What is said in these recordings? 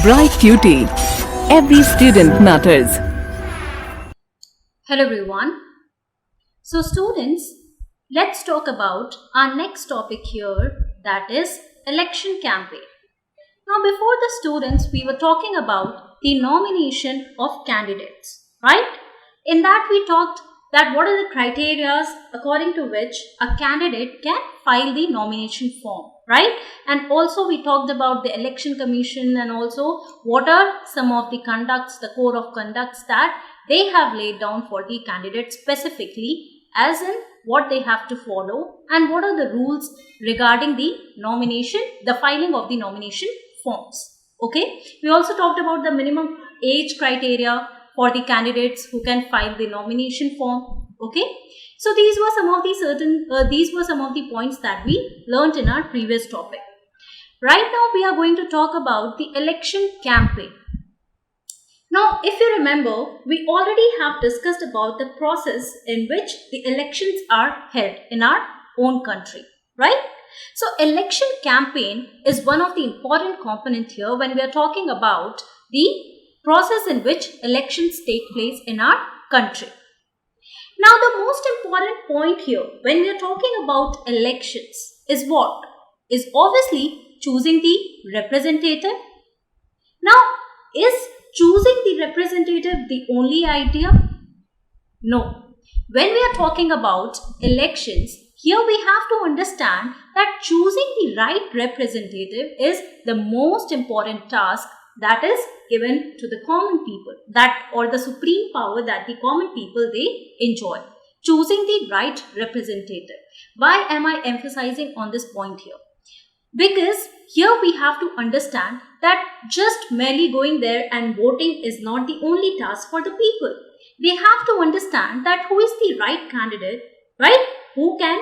Bright QT. Every student matters. Hello everyone. So students, let's talk about our next topic here, that is election campaign. Now before the students, we were talking about the nomination of candidates, right? In that we talked that what are the criteria according to which a candidate can file the nomination form, right? And also we talked about the election commission and also what are some of the conducts, the code of conducts that they have laid down for the candidates specifically, as in what they have to follow and what are the rules regarding the nomination, the filing of the nomination forms. Okay, we also talked about the minimum age criteria for the candidates who can file the nomination form. Okay, so these were some of the points that we learned in our previous topic. Right now we are going to talk about the election campaign. Now, if you remember, we already have discussed about the process in which the elections are held in our own country, right? So, election campaign is one of the important components here when we are talking about the process in which elections take place in our country. Now, the most important point here when we are talking about elections is what? Is obviously choosing the representative. Now, is choosing the representative the only idea? No. When we are talking about elections, here we have to understand that choosing the right representative is the most important task that is given to the common people, that or the supreme power that the common people they enjoy. Choosing the right representative. Why am I emphasizing on this point here? Because here we have to understand that just merely going there and voting is not the only task for the people. They have to understand that who is the right candidate, right? Who can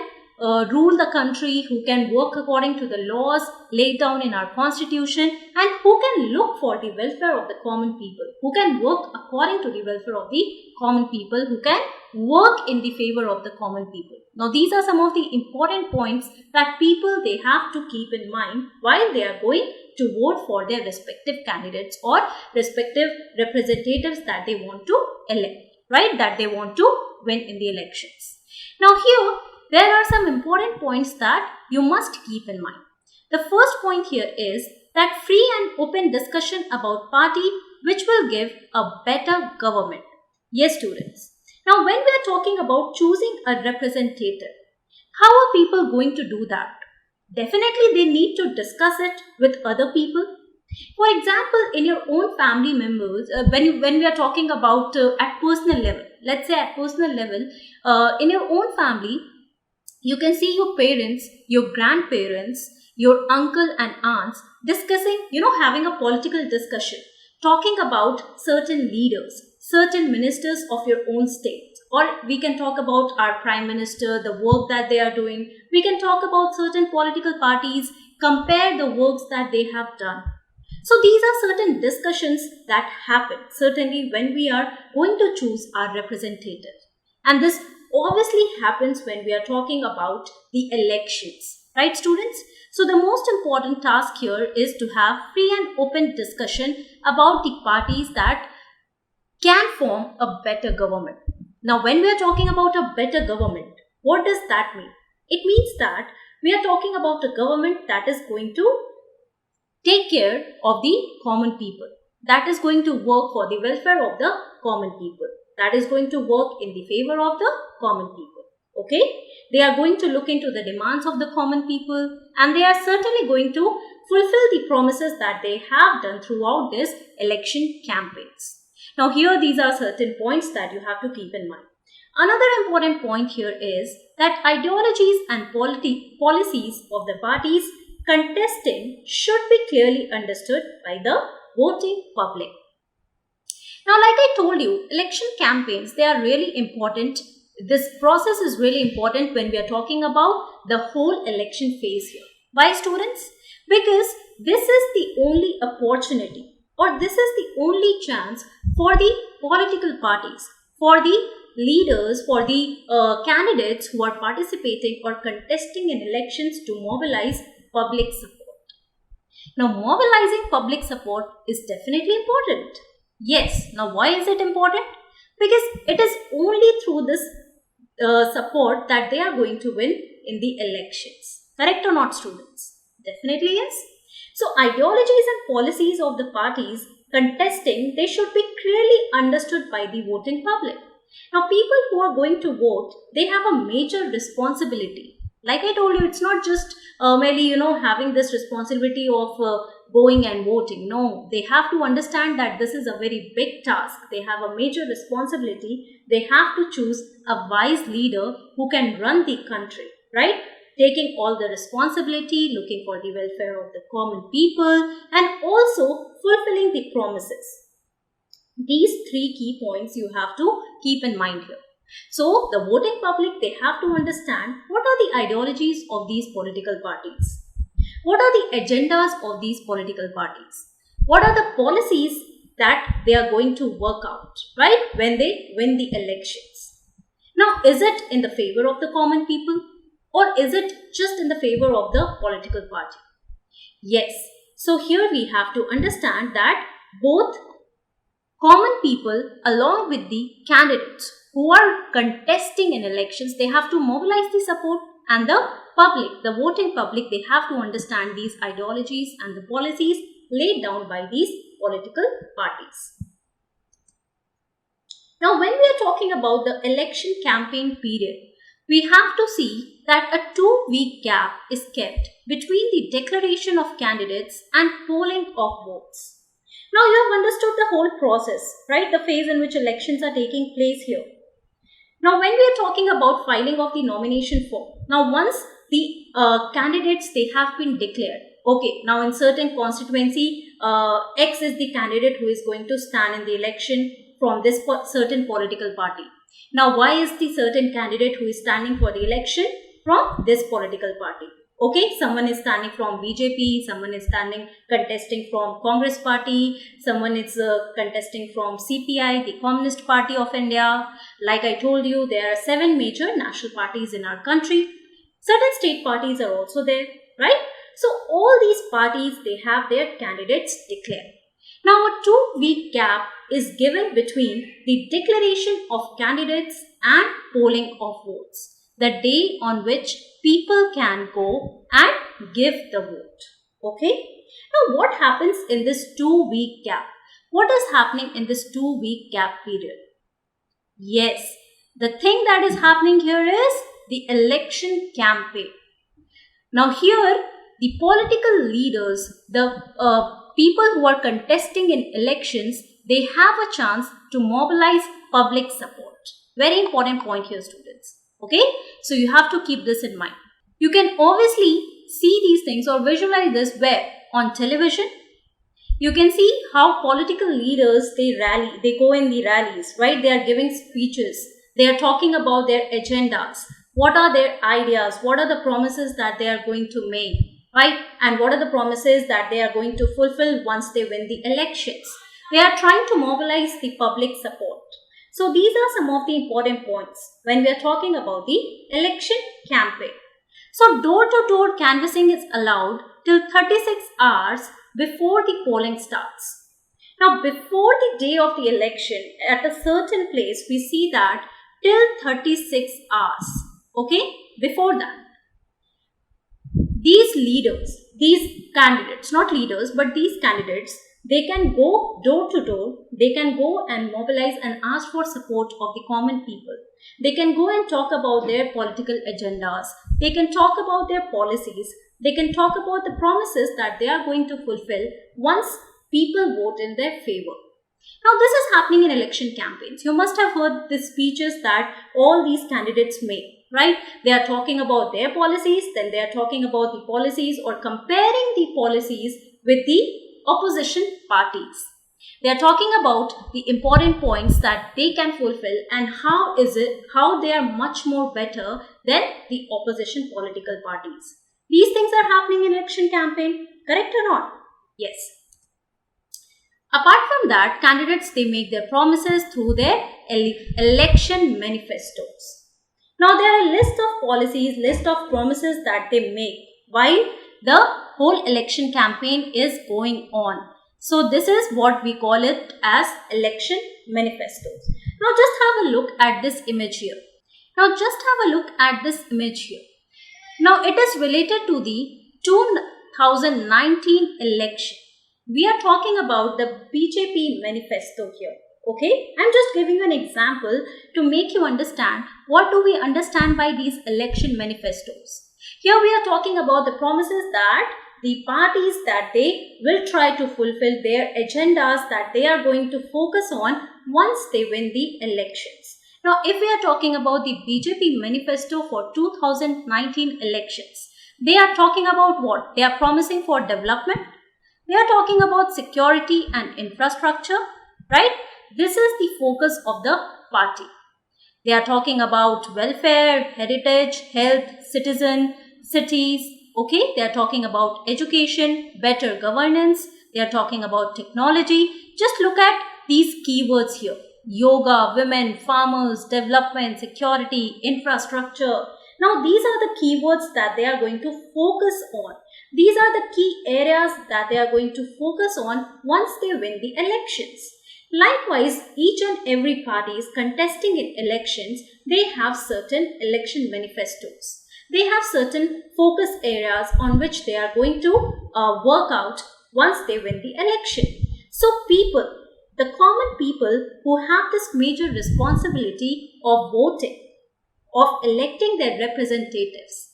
rule the country, who can work according to the laws laid down in our constitution, and who can look for the welfare of the common people, who can work according to the welfare of the common people, who can work in the favor of the common people. Now, these are some of the important points that people they have to keep in mind while they are going to vote for their respective candidates or respective representatives that they want to elect, right? That they want to win in the elections. Now, here there are some important points that you must keep in mind. The first point here is that free and open discussion about party which will give a better government. Yes, students. Now, when we are talking about choosing a representative, how are people going to do that? Definitely, they need to discuss it with other people. For example, in your own family members, when we are talking about at personal level, let's say at personal level, in your own family, you can see your parents, your grandparents, your uncle and aunts discussing, having a political discussion, talking about certain leaders, certain ministers of your own state. Or we can talk about our prime minister, the work that they are doing. We can talk about certain political parties, compare the works that they have done. So these are certain discussions that happen, certainly when we are going to choose our representative. And this obviously happens when we are talking about the elections, right, students? So the most important task here is to have free and open discussion about the parties that can form a better government. Now, when we are talking about a better government, what does that mean? It means that we are talking about a government that is going to take care of the common people, that is going to work for the welfare of the common people, that is going to work in the favor of the common people. Okay? They are going to look into the demands of the common people, and they are certainly going to fulfill the promises that they have done throughout this election campaigns. Now, here these are certain points that you have to keep in mind. Another important point here is that ideologies and policies of the parties contesting should be clearly understood by the voting public. Now, like I told you, election campaigns, they are really important. This process is really important when we are talking about the whole election phase here. Why, students? Because this is the only opportunity, or this is the only chance for the political parties, for the leaders, for the candidates who are participating or contesting in elections to mobilize public support. Now, mobilizing public support is definitely important. Yes, now why is it important? Because it is only through this support that they are going to win in the elections. Correct or not, students? Definitely yes. So, ideologies and policies of the parties contesting, they should be clearly understood by the voting public. Now, people who are going to vote, they have a major responsibility. Like I told you, it's not just merely, having this responsibility of going and voting. No, they have to understand that this is a very big task. They have a major responsibility. They have to choose a wise leader who can run the country, right? Taking all the responsibility, looking for the welfare of the common people, and also fulfilling the promises. These three key points you have to keep in mind here. So, the voting public, they have to understand what are the ideologies of these political parties. What are the agendas of these political parties? What are the policies that they are going to work out, right, when they win the elections? Now, is it in the favor of the common people or is it just in the favor of the political party? Yes. So, here we have to understand that both common people along with the candidates who are contesting in elections, they have to mobilize the support, and the public, the voting public, they have to understand these ideologies and the policies laid down by these political parties. Now, when we are talking about the election campaign period, we have to see that a 2-week gap is kept between the declaration of candidates and polling of votes. Now, you have understood the whole process, right? The phase in which elections are taking place here. Now, when we are talking about filing of the nomination form, now once the candidates, they have been declared, okay, now in certain constituency, X is the candidate who is going to stand in the election from this certain political party. Now, why is the certain candidate who is standing for the election from this political party? Okay, someone is standing from BJP, someone is contesting from Congress party, someone is contesting from CPI, the Communist Party of India. Like I told you, there are 7 major national parties in our country. Certain state parties are also there, right? So, all these parties, they have their candidates declared. Now, a 2-week gap is given between the declaration of candidates and polling of votes, the day on which people can go and give the vote. Okay. Now, what happens in this 2-week gap? What is happening in this 2-week gap period? Yes, the thing that is happening here is the election campaign. Now, here the political leaders, the people who are contesting in elections, they have a chance to mobilize public support. Very important point here, students. Okay, so you have to keep this in mind. You can obviously see these things or visualize this where? On television. You can see how political leaders, they rally, they go in the rallies, right? They are giving speeches. They are talking about their agendas. What are their ideas? What are the promises that they are going to make, right? And what are the promises that they are going to fulfill once they win the elections? They are trying to mobilize the public support. So, these are some of the important points when we are talking about the election campaign. So, door-to-door canvassing is allowed till 36 hours before the polling starts. Now, before the day of the election, at a certain place, we see that till 36 hours, okay, before that, these leaders, these candidates, not leaders, but these candidates, they can go door to door, they can go and mobilize and ask for support of the common people. They can go and talk about their political agendas, they can talk about their policies, they can talk about the promises that they are going to fulfill once people vote in their favor. Now, this is happening in election campaigns. You must have heard the speeches that all these candidates make, right? They are talking about their policies, then they are talking about the policies or comparing the policies with the opposition parties. They are talking about the important points that they can fulfill and how they are much more better than the opposition political parties. These things are happening in election campaign, correct or not? Yes. Apart from that, candidates, they make their promises through their election manifestos. Now, there are a list of policies, list of promises that they make while the whole election campaign is going on. So this is what we call it as election manifestos. Now just have a look at this image here. Now just have a look at this image here. Now it is related to the 2019 election. We are talking about the BJP manifesto here. Okay, I'm just giving you an example to make you understand what do we understand by these election manifestos. Here we are talking about the promises that the parties that they will try to fulfill, their agendas that they are going to focus on once they win the elections. Now, if we are talking about the BJP manifesto for 2019 elections, they are talking about what? They are promising for development. They are talking about security and infrastructure, right? This is the focus of the party. They are talking about welfare, heritage, health, citizen, cities. Okay, they are talking about education, better governance. They are talking about technology. Just look at these keywords here. Yoga, women, farmers, development, security, infrastructure. Now, these are the keywords that they are going to focus on. These are the key areas that they are going to focus on once they win the elections. Likewise, each and every party is contesting in elections. They have certain election manifestos. They have certain focus areas on which they are going to work out once they win the election. So people, the common people who have this major responsibility of voting, of electing their representatives,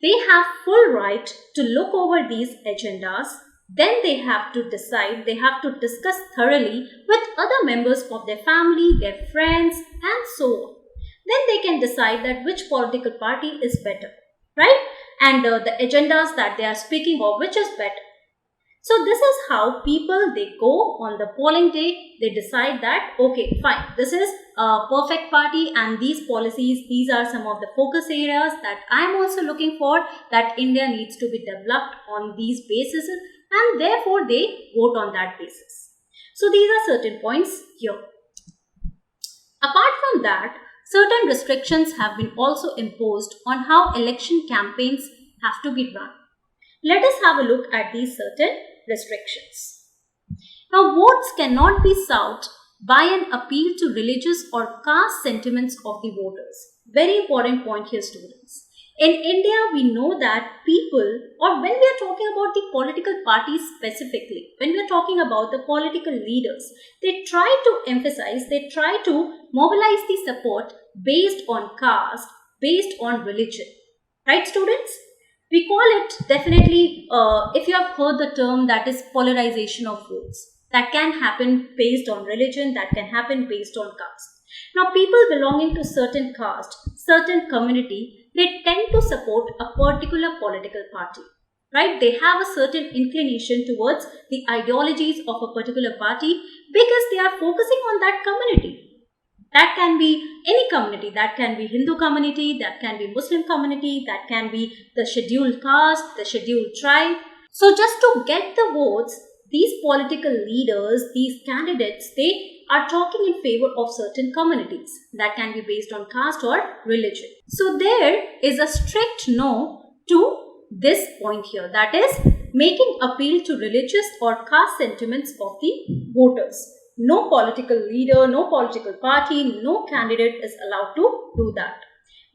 they have full right to look over these agendas. Then they have to decide, they have to discuss thoroughly with other members of their family, their friends, and so on. Then they can decide that which political party is better, right? And the agendas that they are speaking of, which is better. So this is how people, they go on the polling day, they decide that, okay, fine, this is a perfect party and these policies, these are some of the focus areas that I am also looking for, that India needs to be developed on these bases, and therefore they vote on that basis. So these are certain points here. Apart from that, certain restrictions have been also imposed on how election campaigns have to be run. Let us have a look at these certain restrictions. Now, votes cannot be sought by an appeal to religious or caste sentiments of the voters. Very important point here, students. In India, we know that people, or when we are talking about the political parties specifically, when we are talking about the political leaders, they try to emphasize, they try to mobilize the support based on caste, based on religion. Right, students? We call it definitely, if you have heard the term, that is polarization of votes. That can happen based on religion, that can happen based on caste. Now, people belonging to certain caste, certain community, they tend to support a particular political party, right? They have a certain inclination towards the ideologies of a particular party because they are focusing on that community. That can be any community, that can be Hindu community, that can be Muslim community, that can be the scheduled caste, the scheduled tribe. So just to get the votes, these political leaders, these candidates, they are talking in favor of certain communities that can be based on caste or religion. So there is a strict no to this point here, that is making appeal to religious or caste sentiments of the voters. No political leader, no political party, no candidate is allowed to do that.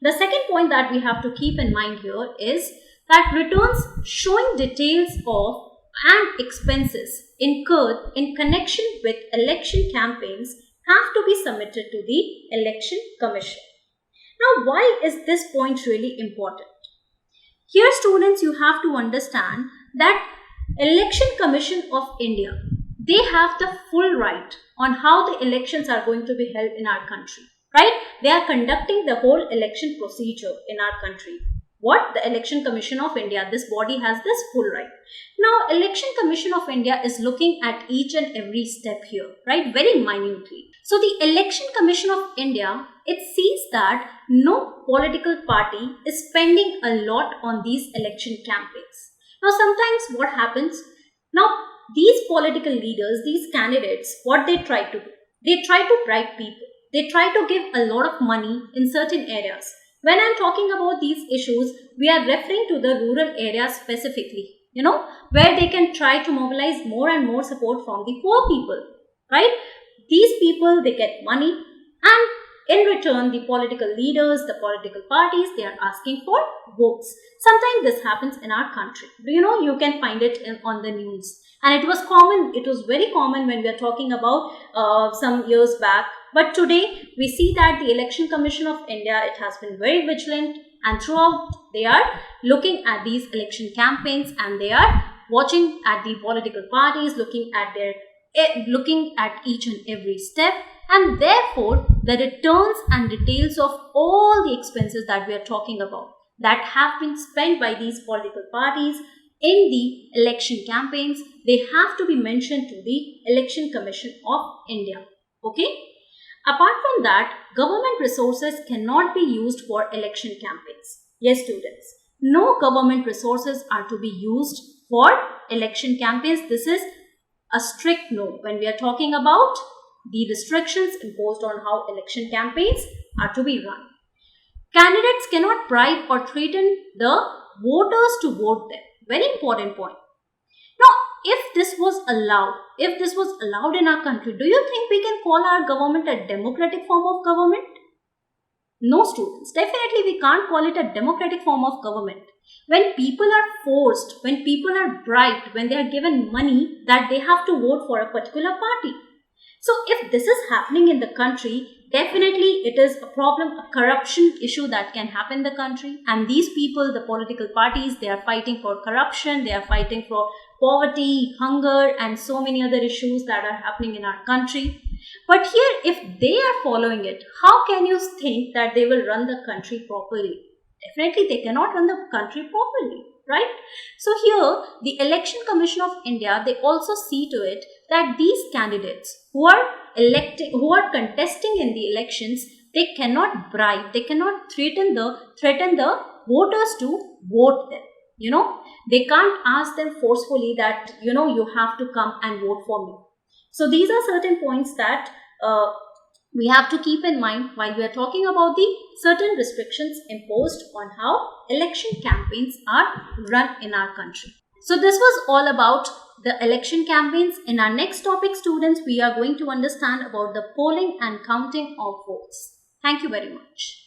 The second point that we have to keep in mind here is that returns showing details of and expenses incurred in connection with election campaigns have to be submitted to the Election Commission. Now, why is this point really important? Here, students, you have to understand that Election Commission of India, they have the full right on how the elections are going to be held in our country, right? They are conducting the whole election procedure in our country. What? The Election Commission of India, this body has this full right. Now, Election Commission of India is looking at each and every step here, right? Very minutely. So, the Election Commission of India, it sees that no political party is spending a lot on these election campaigns. Now, sometimes what happens? Now, these political leaders, these candidates, what they try to do? They try to bribe people. They try to give a lot of money in certain areas. When I'm talking about these issues, we are referring to the rural areas specifically, where they can try to mobilize more and more support from the poor people, right? These people, they get money, and in return, the political leaders, the political parties, they are asking for votes. Sometimes this happens in our country. You can find it on the news. And it was very common when we are talking about some years back. But today, we see that the Election Commission of India, it has been very vigilant, and throughout they are looking at these election campaigns, and they are watching at the political parties, looking at each and every step, and therefore the returns and details of all the expenses that we are talking about that have been spent by these political parties in the election campaigns, they have to be mentioned to the Election Commission of India. Okay? Apart from that, government resources cannot be used for election campaigns. Yes, students, no government resources are to be used for election campaigns. This is a strict no when we are talking about the restrictions imposed on how election campaigns are to be run. Candidates cannot bribe or threaten the voters to vote them. Very important point. Now, if this was allowed in our country, do you think we can call our government a democratic form of government? No, students. Definitely we can't call it a democratic form of government. When people are forced, when people are bribed, when they are given money that they have to vote for a particular party. So if this is happening in the country, definitely it is a problem, a corruption issue that can happen in the country. And these people, the political parties, they are fighting for corruption, they are fighting for poverty, hunger, and so many other issues that are happening in our country. But here, if they are following it, how can you think that they will run the country properly? Definitely they cannot run the country properly, right? So here, the Election Commission of India, they also see to it that these candidates who are contesting in the elections, they cannot bribe, they cannot threaten the voters to vote them. They can't ask them forcefully that you have to come and vote for me. So these are certain points that we have to keep in mind while we are talking about the certain restrictions imposed on how election campaigns are run in our country. So this was all about the election campaigns. In our next topic, students, we are going to understand about the polling and counting of votes. Thank you very much.